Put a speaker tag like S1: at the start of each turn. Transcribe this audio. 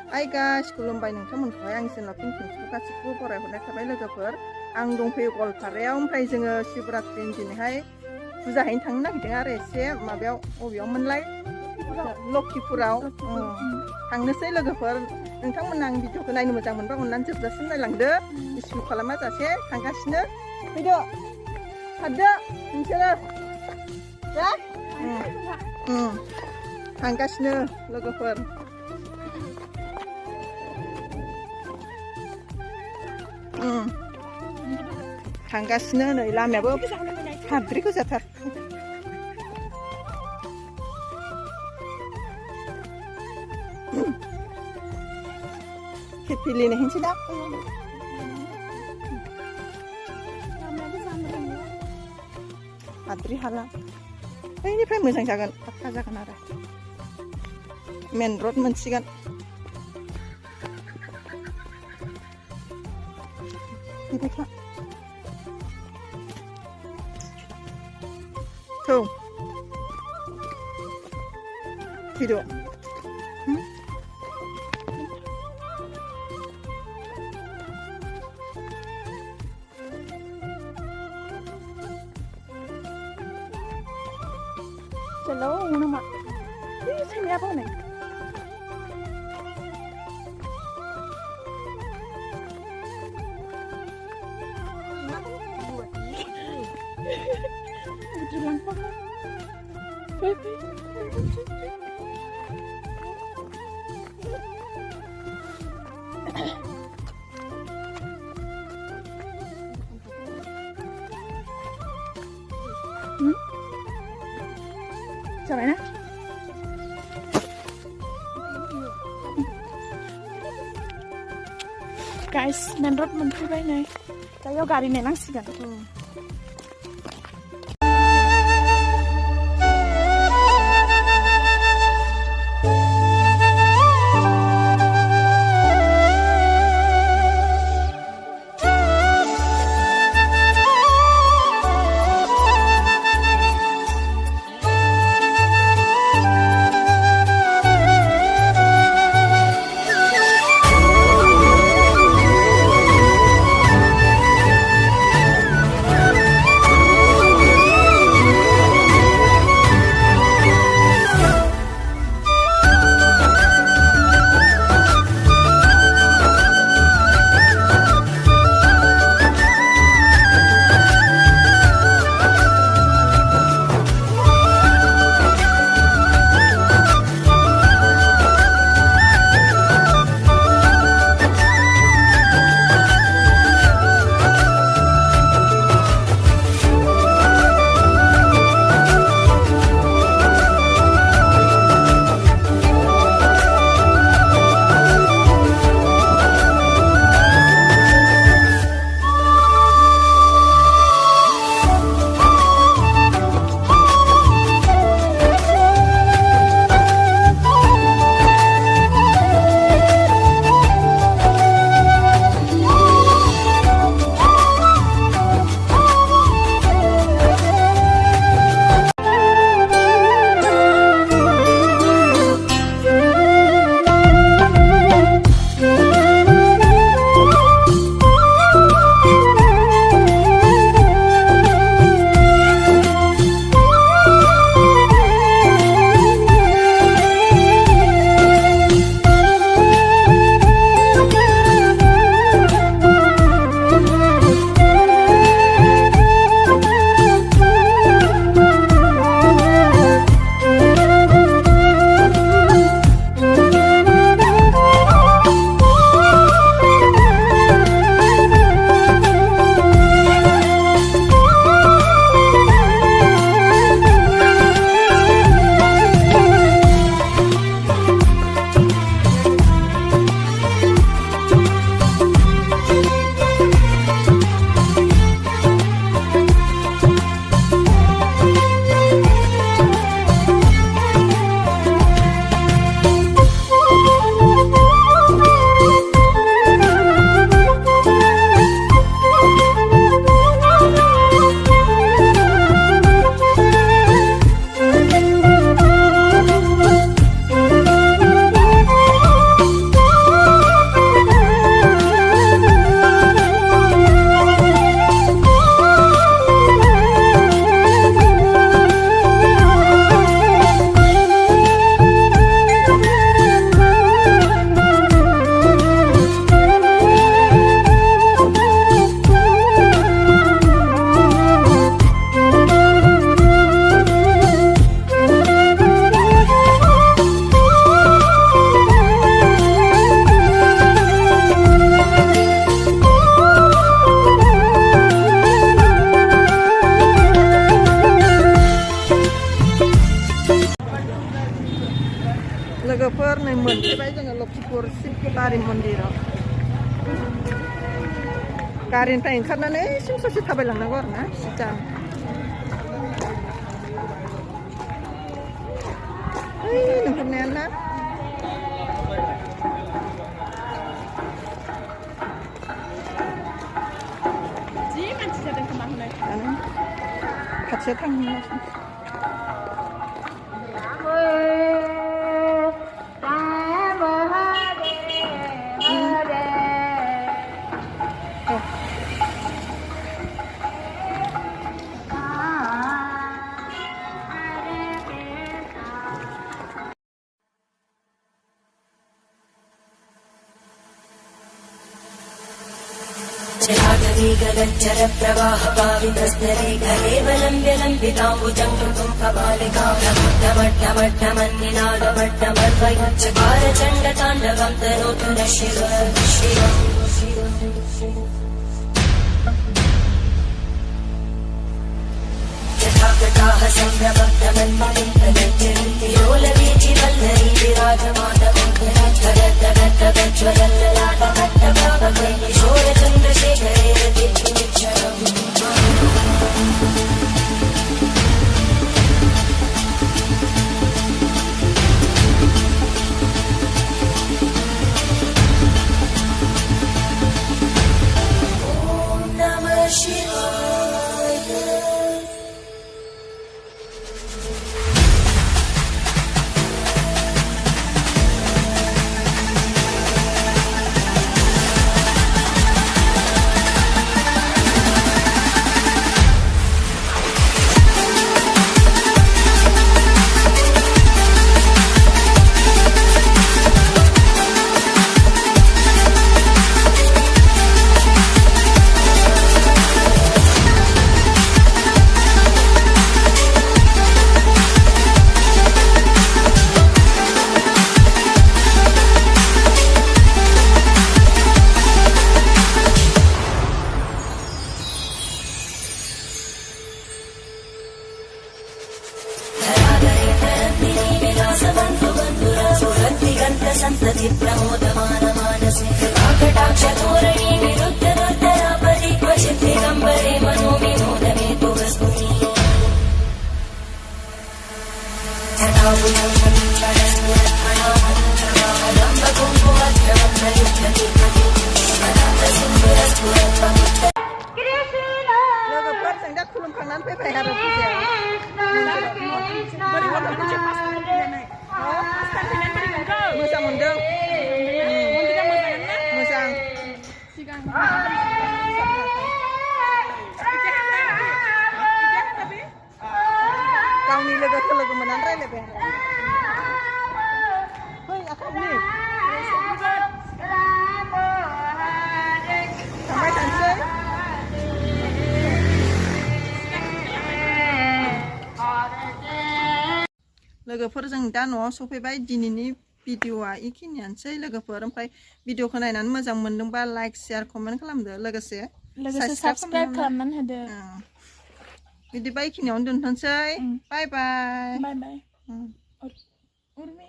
S1: Hai guys, खुलुमबाय नोंथांमोनखौहाय आं जेनेबा फिनफिनखौ गासिबो बरायहरनाय थाबाय लोगोफोर। आं दंफैयो गवालपारायाव, ओमफ्राय जोङो शिवरात्रिनि दिनैहाय फुजा हैनो थांनो नागिरदों आरो एसे माबायाव बबेयावमोनलाय लखिपुराव थांनोसै लोगोफोर। नोंथांमोना आं भिडिअखौ नायनो मोजां मोनबा अननानै जोबजासिम नायलांदो, स्किप खालामा जासे थांगासिनो। फैदो खारदो नोंसोरो दे। थांगासिनो लोगोफोर। थांगासिनो नै लामायाबो हाद्रि गोजाथार। खेपिलिनो हैनोसै दा। हाद्रि हाला बैनिफ्राय मोजां जागोन, फाक्का जागोन आरो मेन रड मोनसिगोन। थौ फैद' Hello, nama. Ini sini apa nih? Bilang apa? Coba ya. Guys, main road मोनफैबाय नै। दायो गारि नेनांसिगोन। सफैबाय जोङो लक्षिपुर शिबबारि मन्दिराव गारिनिफ्राय ओंखारनानै सिं ससे थाबायलांनांगौ आरो ना सिदा नुहुरनायानो ना
S2: जि मानसि जादों खोमा होनाय
S1: खाथियाव थांनांगासिनो
S3: गगच्चर प्रवाह पावितस्तरे गलेवलम्ब्य लम्बिताम्बुजं कृतं कपालिकामट्टमट्टमट्टमन्निनादमट्टमर्वयुच्चकार चण्डताण्डवं तनोतु न शिव यथागताः सम्भ्रमग्धमन्मलिन्दगच्छन्ति लोलवीचिवल्लरी विराजमानमोहनज्वलल्ललाटमट्टभावकै किशोरचन्द्रशेखरे रतिर्विनिच्छरम् ॐ नमः शिवाय संतति प्रमोदमानमानसे कृपाकटाक्षतोरणी विरुद्धदुर्धरापरि क्वचित् दिगम्बरे मनो विनोदमेतु वस्तुति
S1: लोगोफोरजों दा खुलुमखांनानै फैबाय आरो फुजायाव मोजां मोनदों मोजां गावनि लोगोखौ लोगो मोननानै रायलायबाय फै आखाइनि थांबाय थानोसै लोगोफोरजों दा न'आव सफैबाय दिनैनि भिडिअआ इखिनियानोसै लोगोफोर ओमफ्राय भिडिअखौ नायनानै मोजां मोनदोंबा लाइक शेयार कमेन्ट खालामदो लोगोसे
S2: साबस्क्राइब खालामनानै होदो
S1: बिदिबा इखिनियावनो दोनथ'नोसै बाय बाय
S2: बाय बाय
S1: उर्मि